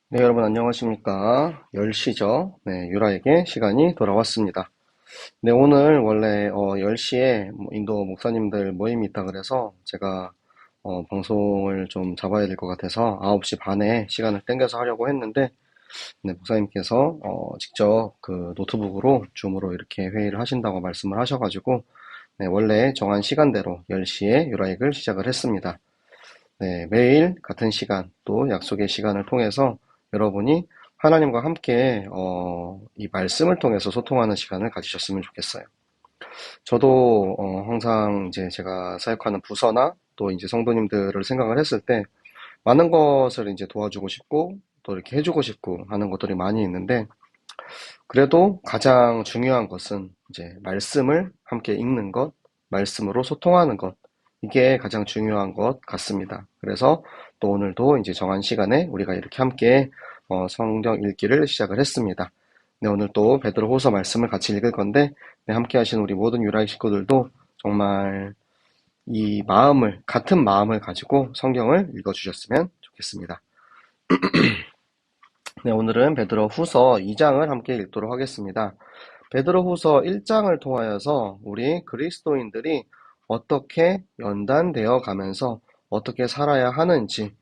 네, 여러분 안녕하십니까. 10시죠. 네, 유라에게 시간이 돌아왔습니다. 네, 오늘 원래 10시에 인도 목사님들 모임이 있다 그래서 제가 방송을 좀 잡아야 될 것 같아서 9시 반에 시간을 땡겨서 하려고 했는데 네, 목사님께서 직접 그 노트북으로 줌으로 이렇게 회의를 하신다고 말씀을 하셔가지고 네, 원래 정한 시간대로 10시에 유라익을 시작을 했습니다. 네, 매일 같은 시간 또 약속의 시간을 통해서 여러분이 하나님과 함께 이 말씀을 통해서 소통하는 시간을 가지셨으면 좋겠어요. 저도 항상 이제 제가 사역하는 부서나 또 이제 성도님들을 생각을 했을 때 많은 것을 이제 도와주고 싶고 또 이렇게 해주고 싶고 하는 것들이 많이 있는데 그래도 가장 중요한 것은 이제 말씀을 함께 읽는 것, 말씀으로 소통하는 것, 이게 가장 중요한 것 같습니다. 그래서 또 오늘도 이제 정한 시간에 우리가 이렇게 함께 성경 읽기를 시작을 했습니다. 네, 오늘 또 베드로후서 말씀을 같이 읽을 건데 네, 함께 하신 우리 모든 유라이 식구들도 정말 이 마음을 같은 마음을 가지고 성경을 읽어주셨으면 좋겠습니다. 네, 오늘은 베드로후서 2장을 함께 읽도록 하겠습니다. 베드로후서 1장을 통하여서 우리 그리스도인들이 어떻게 연단되어 가면서 어떻게 살아야 하는지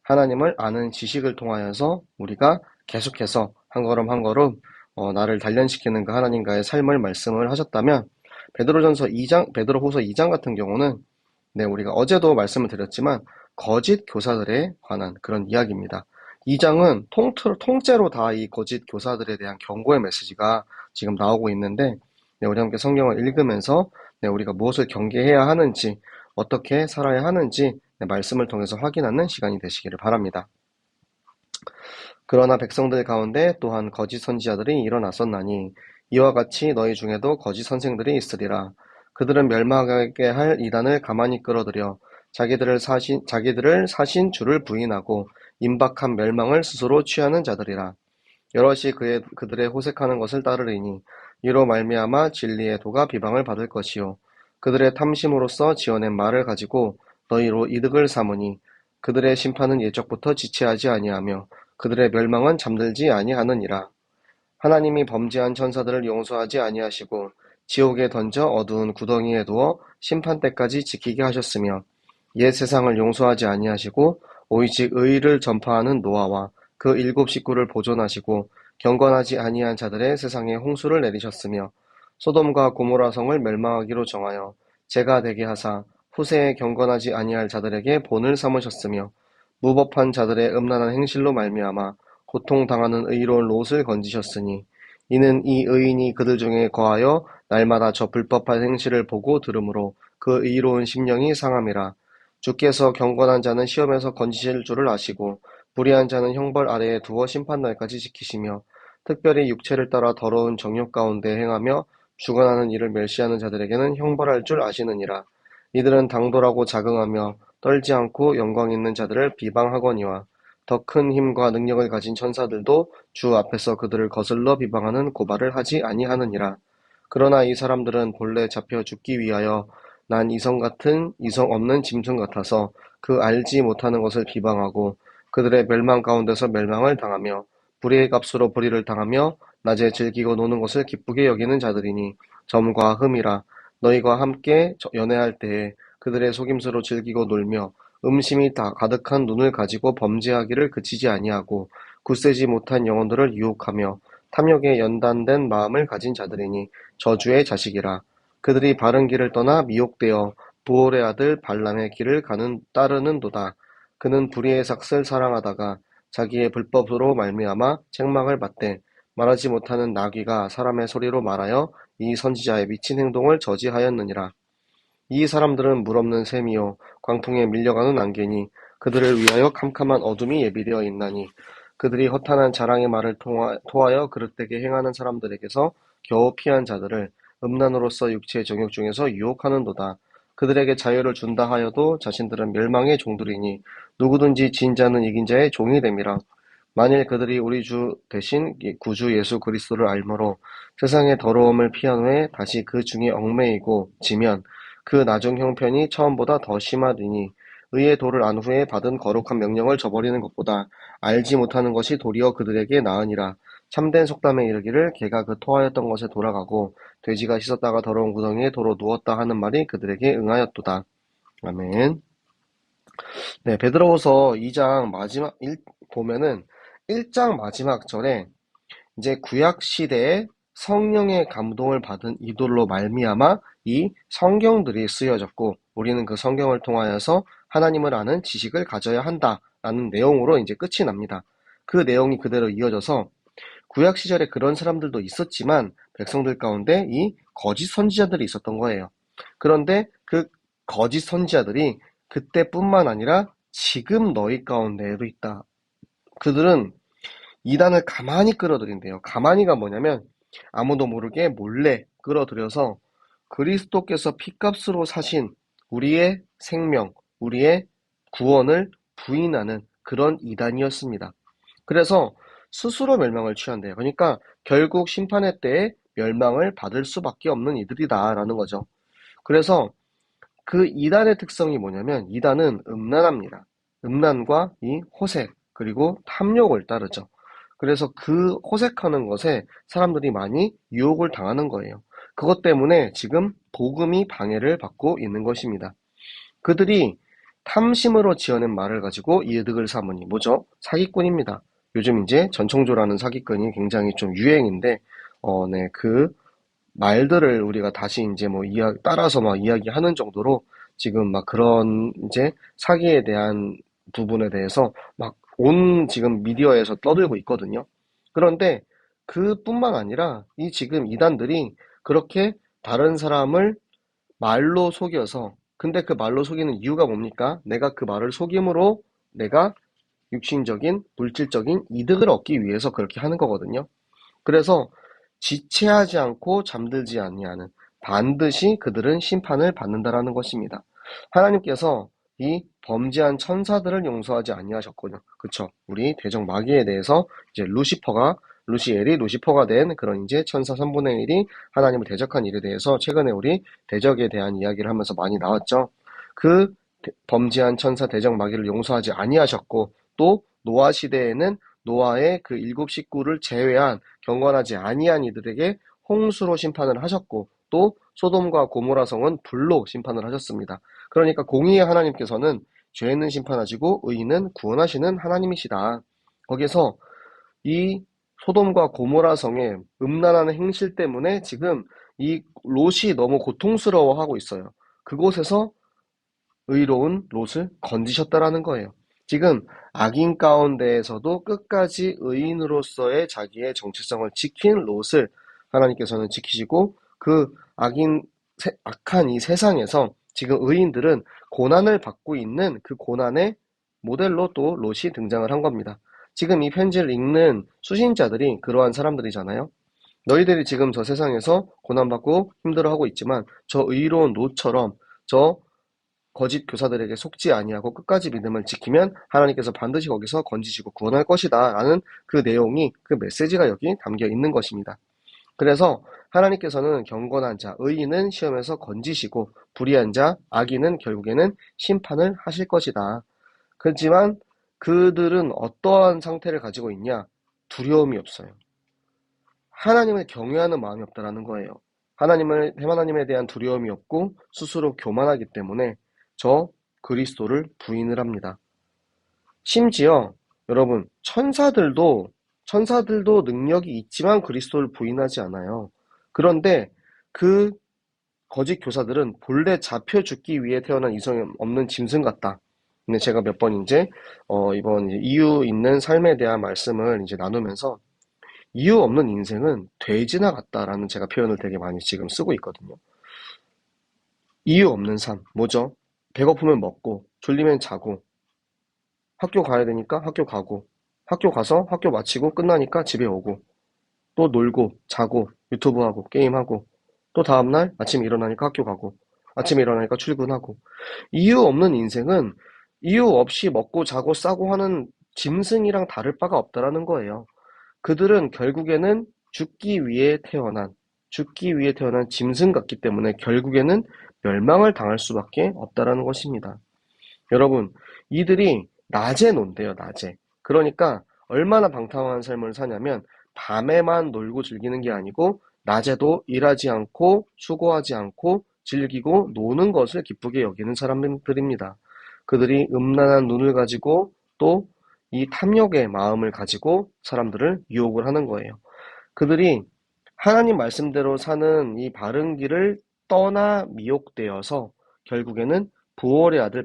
하나님을 아는 지식을 통하여서 우리가 계속해서 한 걸음 한 걸음 나를 단련시키는 그 하나님과의 삶을 말씀을 하셨다면 베드로전서 2장, 베드로후서 2장 같은 경우는 네, 우리가 어제도 말씀을 드렸지만 거짓 교사들에 관한 그런 이야기입니다. 이 장은 통째로 다 이 거짓 교사들에 대한 경고의 메시지가 지금 나오고 있는데 네, 우리 함께 성경을 읽으면서 네, 우리가 무엇을 경계해야 하는지 어떻게 살아야 하는지 네, 말씀을 통해서 확인하는 시간이 되시기를 바랍니다. 그러나 백성들 가운데 또한 거짓 선지자들이 일어났었나니 이와 같이 너희 중에도 거짓 선생들이 있으리라. 그들은 멸망하게 할 이단을 가만히 끌어들여 자기들을 사신 주를 부인하고 임박한 멸망을 스스로 취하는 자들이라. 여럿이 그들의 호색하는 것을 따르리니 이로 말미암아 진리의 도가 비방을 받을 것이요 그들의 탐심으로써 지어낸 말을 가지고 너희로 이득을 삼으니 그들의 심판은 예적부터 지체하지 아니하며 그들의 멸망은 잠들지 아니하느니라. 하나님이 범죄한 천사들을 용서하지 아니하시고 지옥에 던져 어두운 구덩이에 두어 심판 때까지 지키게 하셨으며 옛 세상을 용서하지 아니하시고 오직 의를 전파하는 노아와 그 일곱 식구를 보존하시고 경건하지 아니한 자들의 세상에 홍수를 내리셨으며 소돔과 고모라 성을 멸망하기로 정하여 재가 되게 하사 후세에 경건하지 아니할 자들에게 본을 삼으셨으며 무법한 자들의 음란한 행실로 말미암아 고통당하는 의로운 롯을 건지셨으니 이는 이 의인이 그들 중에 거하여 날마다 저 불법한 행실을 보고 들으므로 그 의로운 심령이 상함이라. 주께서 경건한 자는 시험에서 건지실 줄을 아시고 불의한 자는 형벌 아래에 두어 심판날까지 지키시며 특별히 육체를 따라 더러운 정욕 가운데 행하며 주관하는 일을 멸시하는 자들에게는 형벌할 줄 아시느니라. 이들은 당돌하고 자긍하며 떨지 않고 영광 있는 자들을 비방하거니와 더 큰 힘과 능력을 가진 천사들도 주 앞에서 그들을 거슬러 비방하는 고발을 하지 아니하느니라. 그러나 이 사람들은 본래 잡혀 죽기 위하여 난 이성 없는 짐승 같아서 그 알지 못하는 것을 비방하고 그들의 멸망 가운데서 멸망을 당하며 불의의 값으로 불의를 당하며 낮에 즐기고 노는 것을 기쁘게 여기는 자들이니 점과 흠이라. 너희가 함께 연애할 때에 그들의 속임수로 즐기고 놀며 음심이 다 가득한 눈을 가지고 범죄하기를 그치지 아니하고 굳세지 못한 영혼들을 유혹하며 탐욕에 연단된 마음을 가진 자들이니 저주의 자식이라. 그들이 바른 길을 떠나 미혹되어 부올의 아들 발람의 길을 따르는도다. 그는 불의의 삭슬 사랑하다가 자기의 불법으로 말미암아 책망을 받되 말하지 못하는 나귀가 사람의 소리로 말하여 이 선지자의 미친 행동을 저지하였느니라. 이 사람들은 물없는 샘이요 광풍에 밀려가는 안개니 그들을 위하여 캄캄한 어둠이 예비되어 있나니 그들이 허탄한 자랑의 말을 토하여 그릇되게 행하는 사람들에게서 겨우 피한 자들을 음란으로서 육체의 정욕 중에서 유혹하는도다. 그들에게 자유를 준다 하여도 자신들은 멸망의 종들이니 누구든지 진 자는 이긴 자의 종이 됨이라. 만일 그들이 우리 주 대신 구주 예수 그리스도를 알므로 세상의 더러움을 피한 후에 다시 그 중에 얽매이고 지면 그 나중 형편이 처음보다 더 심하리니 의의 도를 안 후에 받은 거룩한 명령을 저버리는 것보다 알지 못하는 것이 도리어 그들에게 나으니라. 참된 속담에 이르기를 개가 그 토하였던 것에 돌아가고 돼지가 씻었다가 더러운 구덩이에 도로 누웠다 하는 말이 그들에게 응하였도다. 아멘. 네, 베드로후서 2장 마지막 보면은 1장 마지막 절에 이제 구약 시대에 성령의 감동을 받은 이들로 말미암아 이 성경들이 쓰여졌고 우리는 그 성경을 통하여서 하나님을 아는 지식을 가져야 한다라는 내용으로 이제 끝이 납니다. 그 내용이 그대로 이어져서 구약 시절에 그런 사람들도 있었지만 백성들 가운데 이 거짓 선지자들이 있었던 거예요. 그런데 그 거짓 선지자들이 그때뿐만 아니라 지금 너희 가운데에도 있다. 그들은 이단을 가만히 끌어들인대요. 가만히가 뭐냐면 아무도 모르게 몰래 끌어들여서 그리스도께서 핏값으로 사신 우리의 생명, 우리의 구원을 부인하는 그런 이단이었습니다. 그래서 스스로 멸망을 취한대요. 그러니까 결국 심판의 때에 멸망을 받을 수밖에 없는 이들이다라는 거죠. 그래서 그 이단의 특성이 뭐냐면 이단은 음란합니다. 음란과 이 호색 그리고 탐욕을 따르죠. 그래서 그 호색하는 것에 사람들이 많이 유혹을 당하는 거예요. 그것 때문에 지금 복음이 방해를 받고 있는 것입니다. 그들이 탐심으로 지어낸 말을 가지고 이득을 삼으니 뭐죠? 사기꾼입니다. 요즘 이제 전청조라는 사기꾼이 굉장히 좀 유행인데, 네, 그 말들을 우리가 다시 이제 뭐 따라서 막 이야기하는 정도로 지금 막 그런 이제 사기에 대한 부분에 대해서 막 온 지금 미디어에서 떠들고 있거든요. 그런데 그뿐만 아니라 이 지금 이단들이 그렇게 다른 사람을 말로 속여서 근데 그 말로 속이는 이유가 뭡니까? 내가 그 말을 속임으로 내가 육신적인 물질적인 이득을 얻기 위해서 그렇게 하는 거거든요. 그래서 지체하지 않고 잠들지 아니하는 반드시 그들은 심판을 받는다라는 것입니다. 하나님께서 이 범죄한 천사들을 용서하지 아니하셨거든요. 그쵸? 우리 대적 마귀에 대해서 이제 루시엘이 루시퍼가 된 그런 이제 천사 3분의 1이 하나님을 대적한 일에 대해서 최근에 우리 대적에 대한 이야기를 하면서 많이 나왔죠. 그 범죄한 천사 대적 마귀를 용서하지 아니하셨고 또 노아 시대에는 노아의 그 7식구를 제외한 경건하지 아니한 이들에게 홍수로 심판을 하셨고 또 소돔과 고모라 성은 불로 심판을 하셨습니다. 그러니까 공의의 하나님께서는 죄는 심판하시고 의인은 구원하시는 하나님이시다. 거기서 이 소돔과 고모라 성의 음란한 행실 때문에 지금 이 롯이 너무 고통스러워하고 있어요. 그곳에서 의로운 롯을 건지셨다라는 거예요. 지금 악인 가운데에서도 끝까지 의인으로서의 자기의 정체성을 지킨 롯을 하나님께서는 지키시고 그 악한 이 세상에서 지금 의인들은 고난을 받고 있는 그 고난의 모델로 또 롯이 등장을 한 겁니다. 지금 이 편지를 읽는 수신자들이 그러한 사람들이잖아요. 너희들이 지금 저 세상에서 고난받고 힘들어하고 있지만 저 의로운 롯처럼 저 거짓 교사들에게 속지 아니하고 끝까지 믿음을 지키면 하나님께서 반드시 거기서 건지시고 구원할 것이다 라는 그 내용이 그 메시지가 여기 담겨 있는 것입니다. 그래서 하나님께서는 경건한 자, 의인은 시험에서 건지시고 불의한 자, 악인은 결국에는 심판을 하실 것이다. 그렇지만 그들은 어떠한 상태를 가지고 있냐? 두려움이 없어요. 하나님을 경외하는 마음이 없다라는 거예요. 하나님에 대한 두려움이 없고 스스로 교만하기 때문에 저 그리스도를 부인을 합니다. 심지어 여러분 천사들도 능력이 있지만 그리스도를 부인하지 않아요. 그런데 그 거짓 교사들은 본래 잡혀 죽기 위해 태어난 이성이 없는 짐승 같다. 근데 제가 몇 번 이제 이번 이제 이유 있는 삶에 대한 말씀을 이제 나누면서 이유 없는 인생은 돼지나 같다라는 제가 표현을 되게 많이 지금 쓰고 있거든요. 이유 없는 삶, 뭐죠? 배고프면 먹고, 졸리면 자고, 학교 가야 되니까 학교 가고, 학교 가서 학교 마치고 끝나니까 집에 오고, 또 놀고, 자고, 유튜브 하고, 게임하고, 또 다음날 아침에 일어나니까 학교 가고, 아침에 일어나니까 출근하고. 이유 없는 인생은 이유 없이 먹고 자고 싸고 하는 짐승이랑 다를 바가 없다라는 거예요. 그들은 결국에는 죽기 위해 태어난 짐승 같기 때문에 결국에는 멸망을 당할 수밖에 없다라는 것입니다. 여러분, 이들이 낮에 논대요, 낮에. 그러니까 얼마나 방탕한 삶을 사냐면 밤에만 놀고 즐기는 게 아니고 낮에도 일하지 않고 수고하지 않고 즐기고 노는 것을 기쁘게 여기는 사람들입니다. 그들이 음란한 눈을 가지고 또 이 탐욕의 마음을 가지고 사람들을 유혹을 하는 거예요. 그들이 하나님 말씀대로 사는 이 바른 길을 떠나 미혹되어서 결국에는 부올의 아들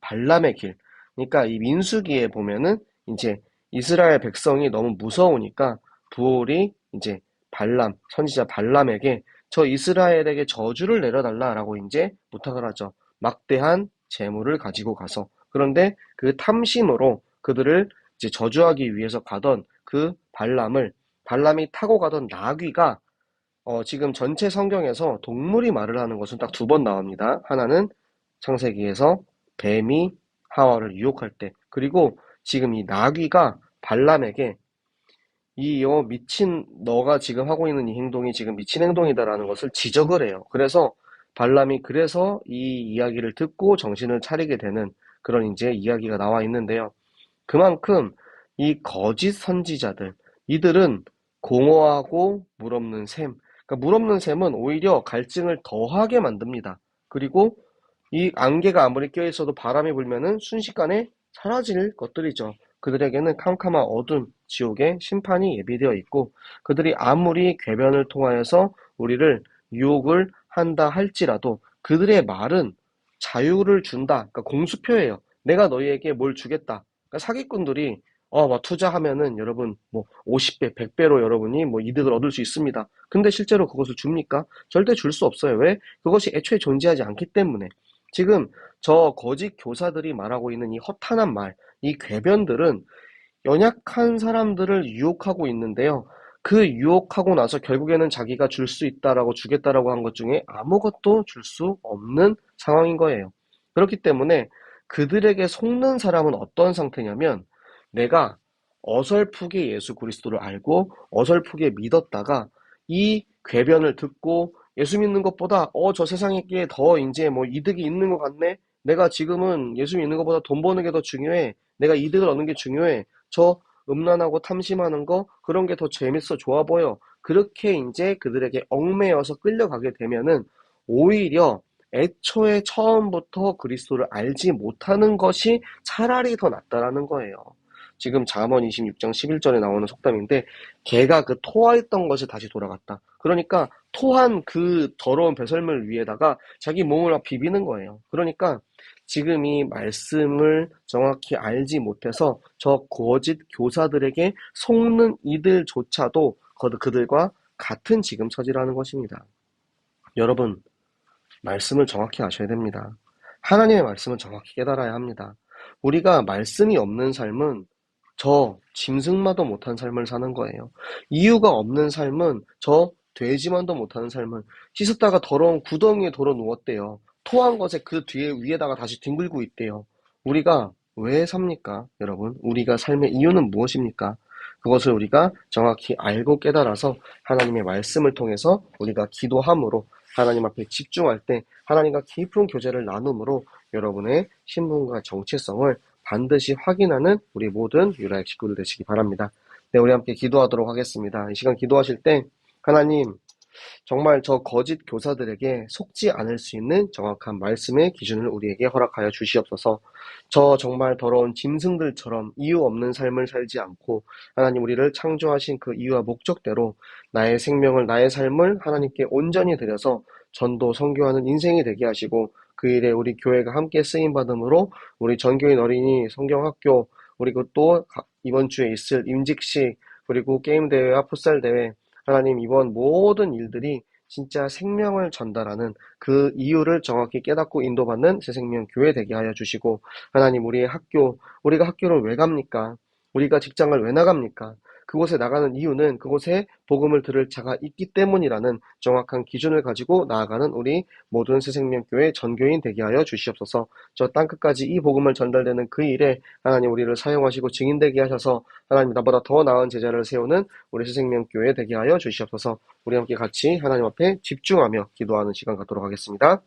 발람의 길. 그러니까 이 민수기에 보면은 이제 이스라엘 백성이 너무 무서우니까 부올이 이제 선지자 발람에게 저 이스라엘에게 저주를 내려달라라고 이제 부탁을 하죠. 막대한 재물을 가지고 가서. 그런데 그 탐심으로 그들을 이제 저주하기 위해서 가던 그 발람이 타고 가던 나귀가 지금 전체 성경에서 동물이 말을 하는 것은 딱 두 번 나옵니다. 하나는 창세기에서 뱀이 하와를 유혹할 때, 그리고 지금 이 나귀가 발람에게 미친 너가 지금 하고 있는 이 행동이 지금 미친 행동이다라는 것을 지적을 해요. 그래서 발람이 그래서 이 이야기를 듣고 정신을 차리게 되는 그런 이제 이야기가 나와 있는데요. 그만큼 이 거짓 선지자들, 이들은 공허하고 물 없는 샘, 그러니까 물 없는 샘은 오히려 갈증을 더하게 만듭니다. 그리고 이 안개가 아무리 껴있어도 바람이 불면은 순식간에 사라질 것들이죠. 그들에게는 캄캄한 어둠, 지옥의 심판이 예비되어 있고, 그들이 아무리 궤변을 통하여서 우리를 유혹을 한다 할지라도 그들의 말은 자유를 준다. 그러니까 공수표예요. 내가 너희에게 뭘 주겠다. 그러니까 사기꾼들이 막 투자하면은 여러분 뭐 50배, 100배로 여러분이 뭐 이득을 얻을 수 있습니다. 근데 실제로 그것을 줍니까? 절대 줄 수 없어요. 왜? 그것이 애초에 존재하지 않기 때문에. 지금 저 거짓 교사들이 말하고 있는 이 허탄한 말, 이 궤변들은 연약한 사람들을 유혹하고 있는데요. 그 유혹하고 나서 결국에는 자기가 줄 수 있다라고 주겠다라고 한 것 중에 아무것도 줄 수 없는 상황인 거예요. 그렇기 때문에 그들에게 속는 사람은 어떤 상태냐면 내가 어설프게 예수 그리스도를 알고 어설프게 믿었다가 이 궤변을 듣고 예수 믿는 것보다 저 세상에 더 이제 뭐 이득이 있는 것 같네. 내가 지금은 예수 믿는 것보다 돈 버는 게 더 중요해. 내가 이득을 얻는 게 중요해. 저 음란하고 탐심하는 거 그런 게 더 재밌어 좋아 보여. 그렇게 이제 그들에게 얽매여서 끌려가게 되면은 오히려 애초에 처음부터 그리스도를 알지 못하는 것이 차라리 더 낫다라는 거예요. 지금 잠언 26장 11절에 나오는 속담인데 개가 그 토하였던 것에 다시 돌아갔다. 그러니까 토한 그 더러운 배설물 위에다가 자기 몸을 막 비비는 거예요. 그러니까 지금 이 말씀을 정확히 알지 못해서 저 거짓 교사들에게 속는 이들조차도 그들과 같은 지금 처지라는 것입니다. 여러분, 말씀을 정확히 아셔야 됩니다. 하나님의 말씀을 정확히 깨달아야 합니다. 우리가 말씀이 없는 삶은 저 짐승마도 못한 삶을 사는 거예요. 이유가 없는 삶은 저 돼지만도 못하는 삶은 씻었다가 더러운 구덩이에 돌아 누웠대요. 토한 것에 그 뒤에 위에다가 다시 뒹굴고 있대요. 우리가 왜 삽니까, 여러분? 우리가 삶의 이유는 무엇입니까? 그것을 우리가 정확히 알고 깨달아서 하나님의 말씀을 통해서 우리가 기도함으로 하나님 앞에 집중할 때 하나님과 깊은 교제를 나눔으로 여러분의 신분과 정체성을 반드시 확인하는 우리 모든 유라의 식구들 되시기 바랍니다. 네, 우리 함께 기도하도록 하겠습니다. 이 시간 기도하실 때 하나님, 정말 저 거짓 교사들에게 속지 않을 수 있는 정확한 말씀의 기준을 우리에게 허락하여 주시옵소서. 저 정말 더러운 짐승들처럼 이유 없는 삶을 살지 않고 하나님 우리를 창조하신 그 이유와 목적대로 나의 생명을 나의 삶을 하나님께 온전히 드려서 전도 선교하는 인생이 되게 하시고 그 일에 우리 교회가 함께 쓰임 받음으로 우리 전교인 어린이 성경학교 그리고 또 이번 주에 있을 임직식 그리고 게임 대회와 풋살 대회 하나님 이번 모든 일들이 진짜 생명을 전달하는 그 이유를 정확히 깨닫고 인도받는 새생명 교회 되게 하여 주시고 하나님 우리가 학교를 왜 갑니까? 우리가 직장을 왜 나갑니까? 그곳에 나가는 이유는 그곳에 복음을 들을 자가 있기 때문이라는 정확한 기준을 가지고 나아가는 우리 모든 새생명교회 전교인 되게 하여 주시옵소서. 저 땅끝까지 이 복음을 전달되는 그 일에 하나님 우리를 사용하시고 증인되게 하셔서 하나님 나보다 더 나은 제자를 세우는 우리 새생명교회 되게 하여 주시옵소서. 우리 함께 같이 하나님 앞에 집중하며 기도하는 시간 갖도록 하겠습니다.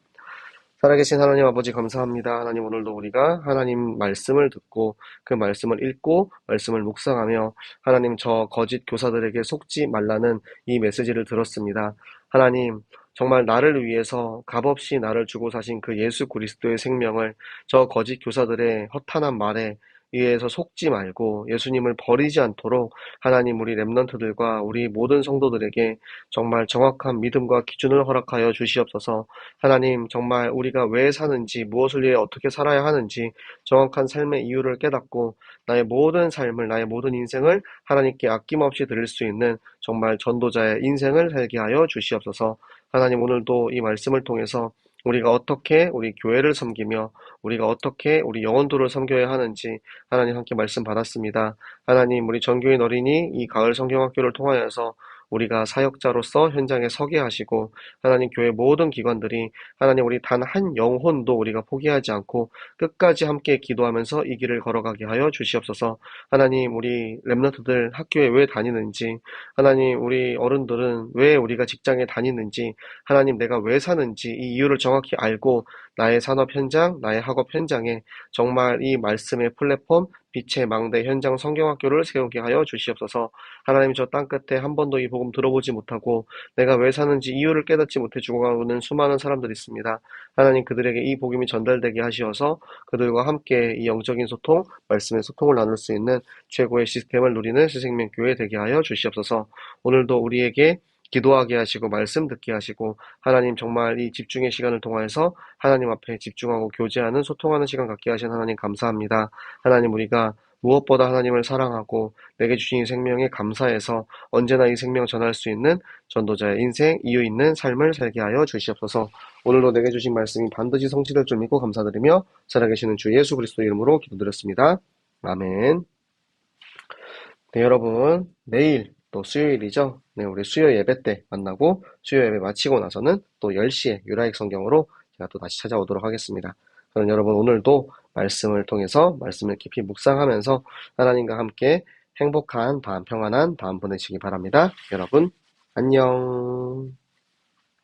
살아계신 하나님 아버지 감사합니다. 하나님 오늘도 우리가 하나님 말씀을 듣고 그 말씀을 읽고 말씀을 묵상하며 하나님 저 거짓 교사들에게 속지 말라는 이 메시지를 들었습니다. 하나님 정말 나를 위해서 값없이 나를 주고 사신 그 예수 그리스도의 생명을 저 거짓 교사들의 허탄한 말에 의해서 속지 말고 예수님을 버리지 않도록 하나님 우리 렘넌트들과 우리 모든 성도들에게 정말 정확한 믿음과 기준을 허락하여 주시옵소서. 하나님 정말 우리가 왜 사는지 무엇을 위해 어떻게 살아야 하는지 정확한 삶의 이유를 깨닫고 나의 모든 삶을 나의 모든 인생을 하나님께 아낌없이 드릴 수 있는 정말 전도자의 인생을 살게 하여 주시옵소서. 하나님 오늘도 이 말씀을 통해서 우리가 어떻게 우리 교회를 섬기며 우리가 어떻게 우리 영혼들을 섬겨야 하는지 하나님 함께 말씀 받았습니다. 하나님 우리 전교인 어린이 이 가을 성경학교를 통하여서 우리가 사역자로서 현장에 서게 하시고 하나님 교회 모든 기관들이 하나님 우리 단 한 영혼도 우리가 포기하지 않고 끝까지 함께 기도하면서 이 길을 걸어가게 하여 주시옵소서. 하나님 우리 렘넌트들 학교에 왜 다니는지 하나님 우리 어른들은 왜 우리가 직장에 다니는지 하나님 내가 왜 사는지 이 이유를 정확히 알고 나의 산업 현장, 나의 학업 현장에 정말 이 말씀의 플랫폼 빛의 망대 현장 성경학교를 세우게 하여 주시옵소서. 하나님 저 땅끝에 한 번도 이 복음 들어보지 못하고 내가 왜 사는지 이유를 깨닫지 못해 죽어가는 수많은 사람들이 있습니다. 하나님 그들에게 이 복음이 전달되게 하시어서 그들과 함께 이 영적인 소통, 말씀의 소통을 나눌 수 있는 최고의 시스템을 누리는 새생명교회 되게 하여 주시옵소서. 오늘도 우리에게 기도하게 하시고 말씀 듣게 하시고 하나님 정말 이 집중의 시간을 통하여서 하나님 앞에 집중하고 교제하는 소통하는 시간 갖게 하신 하나님 감사합니다. 하나님 우리가 무엇보다 하나님을 사랑하고 내게 주신 이 생명에 감사해서 언제나 이 생명 전할 수 있는 전도자의 인생, 이유 있는 삶을 살게 하여 주시옵소서. 오늘도 내게 주신 말씀이 반드시 성취될 줄 믿고 감사드리며 살아계시는 주 예수 그리스도 이름으로 기도드렸습니다. 아멘. 네, 여러분 내일 또 수요일이죠. 네, 우리 수요 예배 때 만나고 수요 예배 마치고 나서는 또 10시에 유라익 성경으로 제가 또 다시 찾아오도록 하겠습니다. 그럼 여러분 오늘도 말씀을 통해서 말씀을 깊이 묵상하면서 하나님과 함께 행복한 밤, 평안한 밤 보내시기 바랍니다. 여러분 안녕.